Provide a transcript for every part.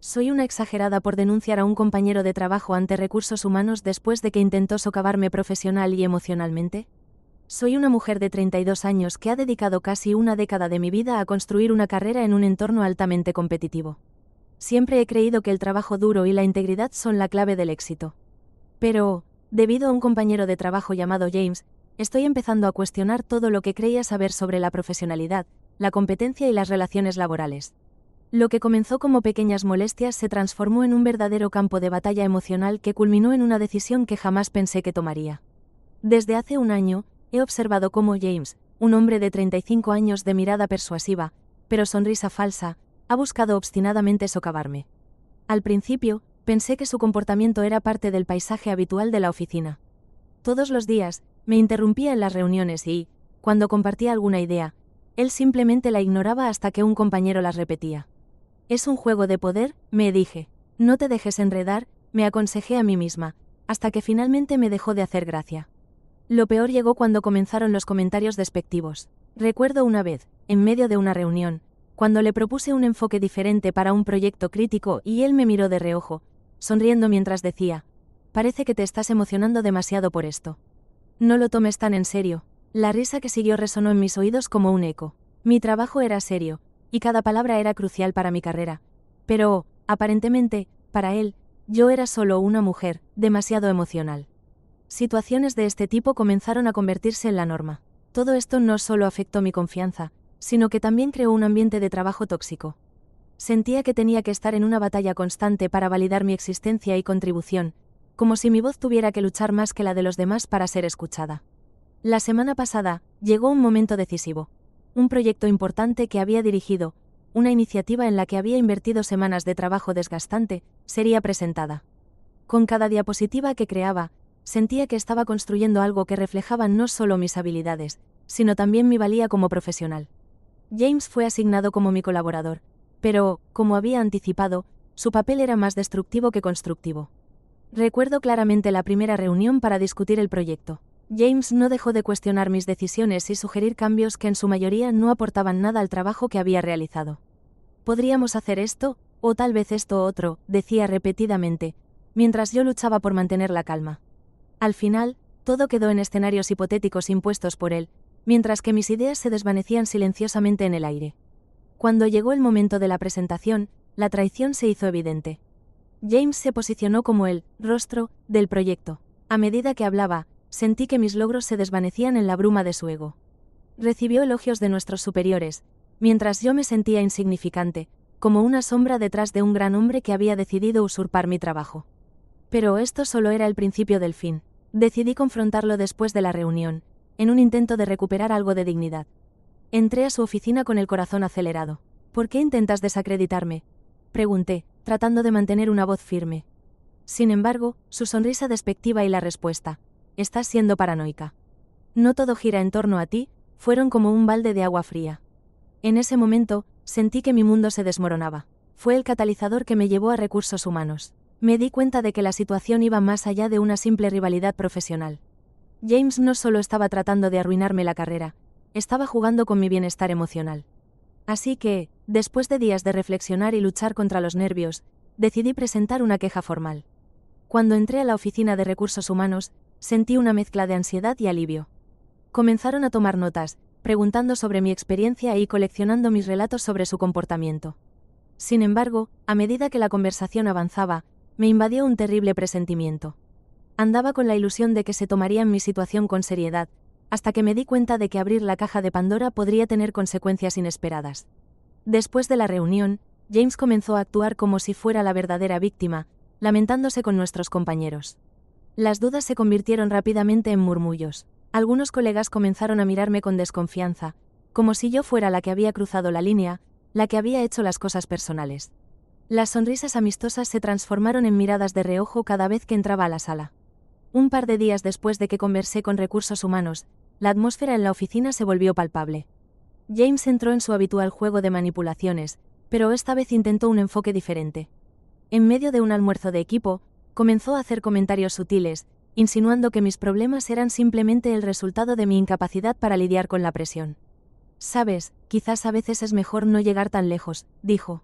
Soy una exagerada por denunciar a un compañero de trabajo ante recursos humanos después de que intentó socavarme profesional y emocionalmente. Soy una mujer de 32 años que ha dedicado casi una década de mi vida a construir una carrera en un entorno altamente competitivo. Siempre he creído que el trabajo duro y la integridad son la clave del éxito. Pero, debido a un compañero de trabajo llamado James, estoy empezando a cuestionar todo lo que creía saber sobre la profesionalidad, la competencia y las relaciones laborales. Lo que comenzó como pequeñas molestias se transformó en un verdadero campo de batalla emocional que culminó en una decisión que jamás pensé que tomaría. Desde hace un año, he observado cómo James, un hombre de 35 años de mirada persuasiva, pero sonrisa falsa, ha buscado obstinadamente socavarme. Al principio, pensé que su comportamiento era parte del paisaje habitual de la oficina. Todos los días, me interrumpía en las reuniones y, cuando compartía alguna idea, él simplemente la ignoraba hasta que un compañero las repetía. Es un juego de poder, me dije. No te dejes enredar, me aconsejé a mí misma, hasta que finalmente me dejó de hacer gracia. Lo peor llegó cuando comenzaron los comentarios despectivos. Recuerdo una vez, en medio de una reunión, cuando le propuse un enfoque diferente para un proyecto crítico y él me miró de reojo, sonriendo mientras decía: «Parece que te estás emocionando demasiado por esto. No lo tomes tan en serio». La risa que siguió resonó en mis oídos como un eco. Mi trabajo era serio, y cada palabra era crucial para mi carrera. Pero, aparentemente, para él, yo era solo una mujer, demasiado emocional. Situaciones de este tipo comenzaron a convertirse en la norma. Todo esto no solo afectó mi confianza, sino que también creó un ambiente de trabajo tóxico. Sentía que tenía que estar en una batalla constante para validar mi existencia y contribución, como si mi voz tuviera que luchar más que la de los demás para ser escuchada. La semana pasada, llegó un momento decisivo. Un proyecto importante que había dirigido, una iniciativa en la que había invertido semanas de trabajo desgastante, sería presentada. Con cada diapositiva que creaba, sentía que estaba construyendo algo que reflejaba no solo mis habilidades, sino también mi valía como profesional. James fue asignado como mi colaborador, pero, como había anticipado, su papel era más destructivo que constructivo. Recuerdo claramente la primera reunión para discutir el proyecto. James no dejó de cuestionar mis decisiones y sugerir cambios que en su mayoría no aportaban nada al trabajo que había realizado. «Podríamos hacer esto, o tal vez esto otro», decía repetidamente, mientras yo luchaba por mantener la calma. Al final, todo quedó en escenarios hipotéticos impuestos por él, mientras que mis ideas se desvanecían silenciosamente en el aire. Cuando llegó el momento de la presentación, la traición se hizo evidente. James se posicionó como el rostro del proyecto. A medida que hablaba, sentí que mis logros se desvanecían en la bruma de su ego. Recibió elogios de nuestros superiores, mientras yo me sentía insignificante, como una sombra detrás de un gran hombre que había decidido usurpar mi trabajo. Pero esto solo era el principio del fin. Decidí confrontarlo después de la reunión, en un intento de recuperar algo de dignidad. Entré a su oficina con el corazón acelerado. «¿Por qué intentas desacreditarme?», pregunté, tratando de mantener una voz firme. Sin embargo, su sonrisa despectiva y la respuesta: «Estás siendo paranoica. No todo gira en torno a ti», fueron como un balde de agua fría. En ese momento, sentí que mi mundo se desmoronaba. Fue el catalizador que me llevó a recursos humanos. Me di cuenta de que la situación iba más allá de una simple rivalidad profesional. James no solo estaba tratando de arruinarme la carrera, estaba jugando con mi bienestar emocional. Así que, después de días de reflexionar y luchar contra los nervios, decidí presentar una queja formal. Cuando entré a la oficina de recursos humanos, sentí una mezcla de ansiedad y alivio. Comenzaron a tomar notas, preguntando sobre mi experiencia y coleccionando mis relatos sobre su comportamiento. Sin embargo, a medida que la conversación avanzaba, me invadió un terrible presentimiento. Andaba con la ilusión de que se tomarían mi situación con seriedad, hasta que me di cuenta de que abrir la caja de Pandora podría tener consecuencias inesperadas. Después de la reunión, James comenzó a actuar como si fuera la verdadera víctima, lamentándose con nuestros compañeros. Las dudas se convirtieron rápidamente en murmullos. Algunos colegas comenzaron a mirarme con desconfianza, como si yo fuera la que había cruzado la línea, la que había hecho las cosas personales. Las sonrisas amistosas se transformaron en miradas de reojo cada vez que entraba a la sala. Un par de días después de que conversé con recursos humanos, la atmósfera en la oficina se volvió palpable. James entró en su habitual juego de manipulaciones, pero esta vez intentó un enfoque diferente. En medio de un almuerzo de equipo, comenzó a hacer comentarios sutiles, insinuando que mis problemas eran simplemente el resultado de mi incapacidad para lidiar con la presión. «Sabes, quizás a veces es mejor no llegar tan lejos», dijo.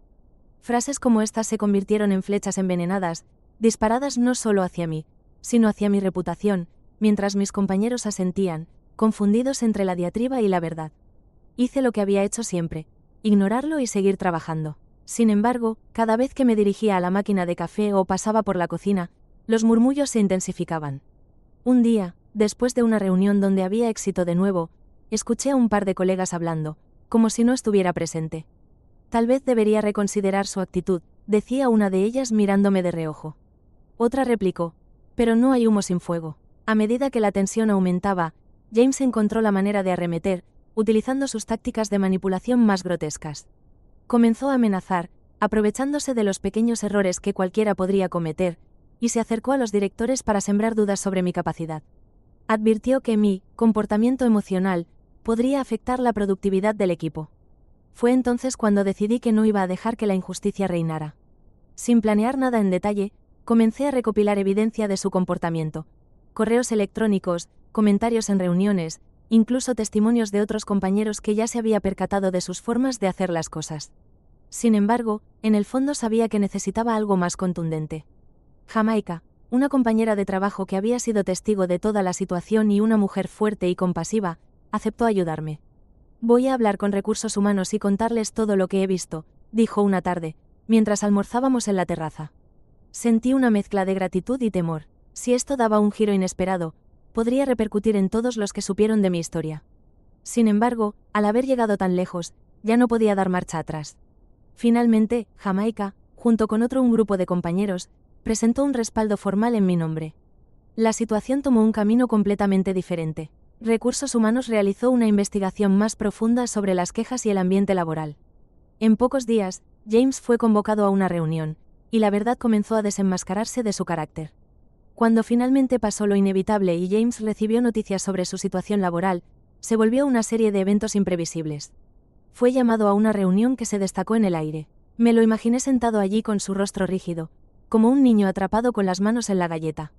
Frases como estas se convirtieron en flechas envenenadas, disparadas no solo hacia mí, sino hacia mi reputación, mientras mis compañeros asentían, confundidos entre la diatriba y la verdad. Hice lo que había hecho siempre, ignorarlo y seguir trabajando. Sin embargo, cada vez que me dirigía a la máquina de café o pasaba por la cocina, los murmullos se intensificaban. Un día, después de una reunión donde había éxito de nuevo, escuché a un par de colegas hablando, como si no estuviera presente. Tal vez debería reconsiderar su actitud, decía una de ellas mirándome de reojo. Otra replicó, pero no hay humo sin fuego. A medida que la tensión aumentaba, James encontró la manera de arremeter, utilizando sus tácticas de manipulación más grotescas. Comenzó a amenazar, aprovechándose de los pequeños errores que cualquiera podría cometer, y se acercó a los directores para sembrar dudas sobre mi capacidad. Advirtió que mi comportamiento emocional podría afectar la productividad del equipo. Fue entonces cuando decidí que no iba a dejar que la injusticia reinara. Sin planear nada en detalle, comencé a recopilar evidencia de su comportamiento. Correos electrónicos, comentarios en reuniones, incluso testimonios de otros compañeros que ya se había percatado de sus formas de hacer las cosas. Sin embargo, en el fondo sabía que necesitaba algo más contundente. Jamaica, una compañera de trabajo que había sido testigo de toda la situación y una mujer fuerte y compasiva, aceptó ayudarme. Voy a hablar con recursos humanos y contarles todo lo que he visto, dijo una tarde, mientras almorzábamos en la terraza. Sentí una mezcla de gratitud y temor. Si esto daba un giro inesperado, podría repercutir en todos los que supieron de mi historia. Sin embargo, al haber llegado tan lejos, ya no podía dar marcha atrás. Finalmente, Jamaica, junto con un grupo de compañeros, presentó un respaldo formal en mi nombre. La situación tomó un camino completamente diferente. Recursos Humanos realizó una investigación más profunda sobre las quejas y el ambiente laboral. En pocos días, James fue convocado a una reunión, y la verdad comenzó a desenmascararse de su carácter. Cuando finalmente pasó lo inevitable y James recibió noticias sobre su situación laboral, se volvió una serie de eventos imprevisibles. Fue llamado a una reunión que se destacó en el aire. Me lo imaginé sentado allí con su rostro rígido, como un niño atrapado con las manos en la galleta.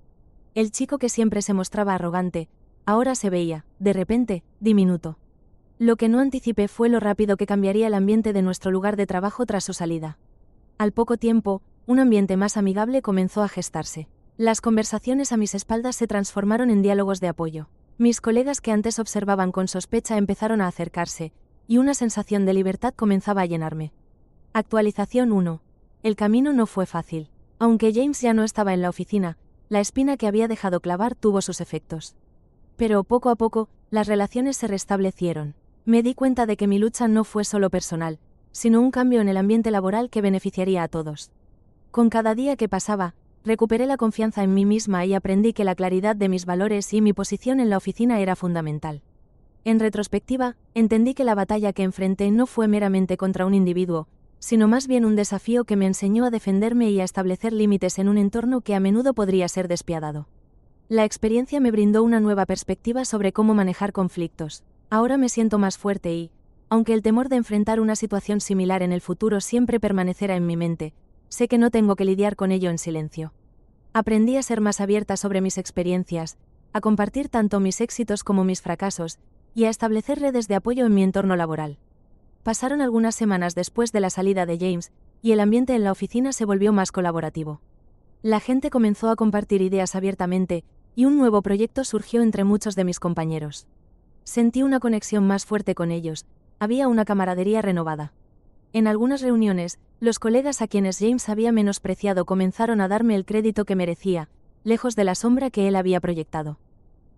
El chico que siempre se mostraba arrogante, ahora se veía, de repente, diminuto. Lo que no anticipé fue lo rápido que cambiaría el ambiente de nuestro lugar de trabajo tras su salida. Al poco tiempo, un ambiente más amigable comenzó a gestarse. Las conversaciones a mis espaldas se transformaron en diálogos de apoyo. Mis colegas que antes observaban con sospecha empezaron a acercarse, y una sensación de libertad comenzaba a llenarme. Actualización 1. El camino no fue fácil. Aunque James ya no estaba en la oficina, la espina que había dejado clavar tuvo sus efectos. Pero poco a poco, las relaciones se restablecieron. Me di cuenta de que mi lucha no fue solo personal, sino un cambio en el ambiente laboral que beneficiaría a todos. Con cada día que pasaba, recuperé la confianza en mí misma y aprendí que la claridad de mis valores y mi posición en la oficina era fundamental. En retrospectiva, entendí que la batalla que enfrenté no fue meramente contra un individuo, sino más bien un desafío que me enseñó a defenderme y a establecer límites en un entorno que a menudo podría ser despiadado. La experiencia me brindó una nueva perspectiva sobre cómo manejar conflictos. Ahora me siento más fuerte y, aunque el temor de enfrentar una situación similar en el futuro siempre permanecerá en mi mente, sé que no tengo que lidiar con ello en silencio. Aprendí a ser más abierta sobre mis experiencias, a compartir tanto mis éxitos como mis fracasos, y a establecer redes de apoyo en mi entorno laboral. Pasaron algunas semanas después de la salida de James, y el ambiente en la oficina se volvió más colaborativo. La gente comenzó a compartir ideas abiertamente, y un nuevo proyecto surgió entre muchos de mis compañeros. Sentí una conexión más fuerte con ellos, había una camaradería renovada. En algunas reuniones, los colegas a quienes James había menospreciado comenzaron a darme el crédito que merecía, lejos de la sombra que él había proyectado.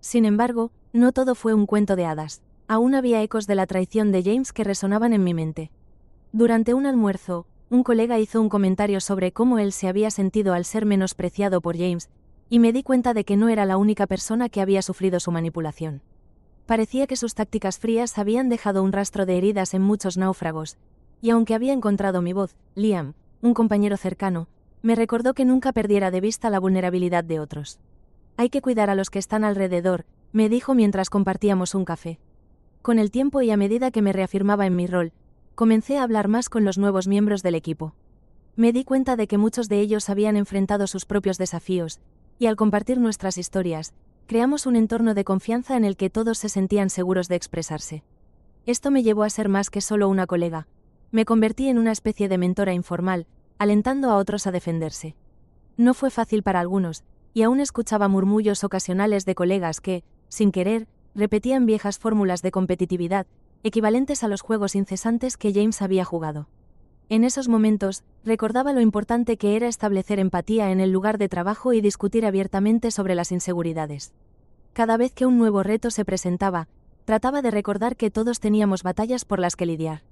Sin embargo, no todo fue un cuento de hadas. Aún había ecos de la traición de James que resonaban en mi mente. Durante un almuerzo, un colega hizo un comentario sobre cómo él se había sentido al ser menospreciado por James, y me di cuenta de que no era la única persona que había sufrido su manipulación. Parecía que sus tácticas frías habían dejado un rastro de heridas en muchos náufragos, y aunque había encontrado mi voz, Liam, un compañero cercano, me recordó que nunca perdiera de vista la vulnerabilidad de otros. Hay que cuidar a los que están alrededor, me dijo mientras compartíamos un café. Con el tiempo y a medida que me reafirmaba en mi rol, comencé a hablar más con los nuevos miembros del equipo. Me di cuenta de que muchos de ellos habían enfrentado sus propios desafíos, y al compartir nuestras historias, creamos un entorno de confianza en el que todos se sentían seguros de expresarse. Esto me llevó a ser más que solo una colega. Me convertí en una especie de mentora informal, alentando a otros a defenderse. No fue fácil para algunos, y aún escuchaba murmullos ocasionales de colegas que, sin querer, repetían viejas fórmulas de competitividad, equivalentes a los juegos incesantes que James había jugado. En esos momentos, recordaba lo importante que era establecer empatía en el lugar de trabajo y discutir abiertamente sobre las inseguridades. Cada vez que un nuevo reto se presentaba, trataba de recordar que todos teníamos batallas por las que lidiar.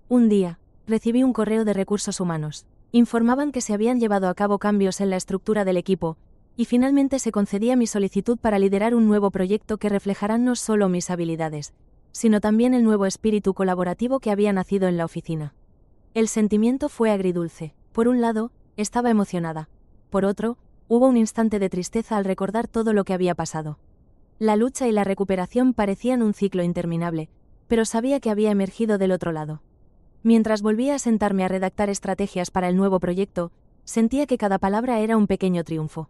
Un día, recibí un correo de recursos humanos. Informaban que se habían llevado a cabo cambios en la estructura del equipo, y finalmente se concedía mi solicitud para liderar un nuevo proyecto que reflejará no solo mis habilidades, sino también el nuevo espíritu colaborativo que había nacido en la oficina. El sentimiento fue agridulce. Por un lado, estaba emocionada. Por otro, hubo un instante de tristeza al recordar todo lo que había pasado. La lucha y la recuperación parecían un ciclo interminable, pero sabía que había emergido del otro lado. Mientras volvía a sentarme a redactar estrategias para el nuevo proyecto, sentía que cada palabra era un pequeño triunfo.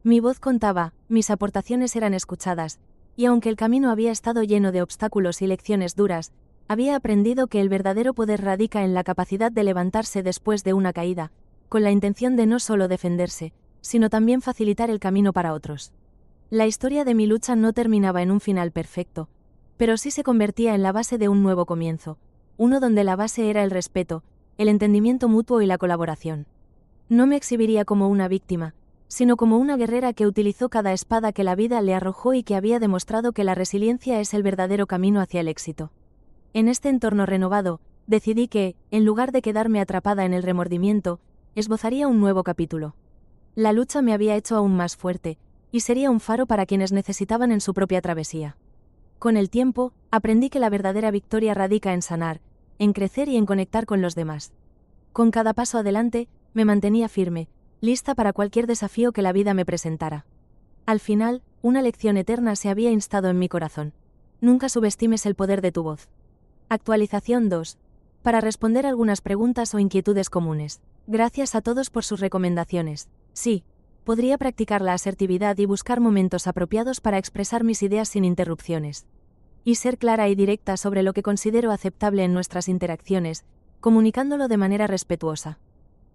Mi voz contaba, mis aportaciones eran escuchadas, y aunque el camino había estado lleno de obstáculos y lecciones duras, había aprendido que el verdadero poder radica en la capacidad de levantarse después de una caída, con la intención de no solo defenderse, sino también facilitar el camino para otros. La historia de mi lucha no terminaba en un final perfecto, pero sí se convertía en la base de un nuevo comienzo, uno donde la base era el respeto, el entendimiento mutuo y la colaboración. No me exhibiría como una víctima, sino como una guerrera que utilizó cada espada que la vida le arrojó y que había demostrado que la resiliencia es el verdadero camino hacia el éxito. En este entorno renovado, decidí que, en lugar de quedarme atrapada en el remordimiento, esbozaría un nuevo capítulo. La lucha me había hecho aún más fuerte, y sería un faro para quienes necesitaban en su propia travesía. Con el tiempo, aprendí que la verdadera victoria radica en sanar, en crecer y en conectar con los demás. Con cada paso adelante, me mantenía firme, lista para cualquier desafío que la vida me presentara. Al final, una lección eterna se había instado en mi corazón. Nunca subestimes el poder de tu voz. Actualización 2. Para responder algunas preguntas o inquietudes comunes. Gracias a todos por sus recomendaciones. Sí, podría practicar la asertividad y buscar momentos apropiados para expresar mis ideas sin interrupciones. Y ser clara y directa sobre lo que considero aceptable en nuestras interacciones, comunicándolo de manera respetuosa.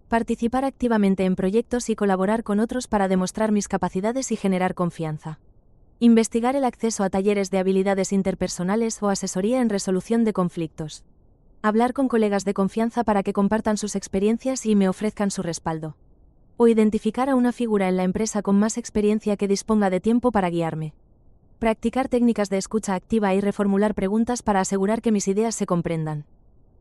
Participar activamente en proyectos y colaborar con otros para demostrar mis capacidades y generar confianza. Investigar el acceso a talleres de habilidades interpersonales o asesoría en resolución de conflictos. Hablar con colegas de confianza para que compartan sus experiencias y me ofrezcan su respaldo. O identificar a una figura en la empresa con más experiencia que disponga de tiempo para guiarme. Practicar técnicas de escucha activa y reformular preguntas para asegurar que mis ideas se comprendan.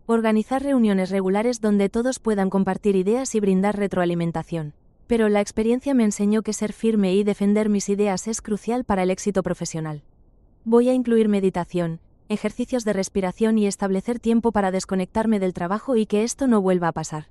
Organizar reuniones regulares donde todos puedan compartir ideas y brindar retroalimentación. Pero la experiencia me enseñó que ser firme y defender mis ideas es crucial para el éxito profesional. Voy a incluir meditación, ejercicios de respiración y establecer tiempo para desconectarme del trabajo y que esto no vuelva a pasar.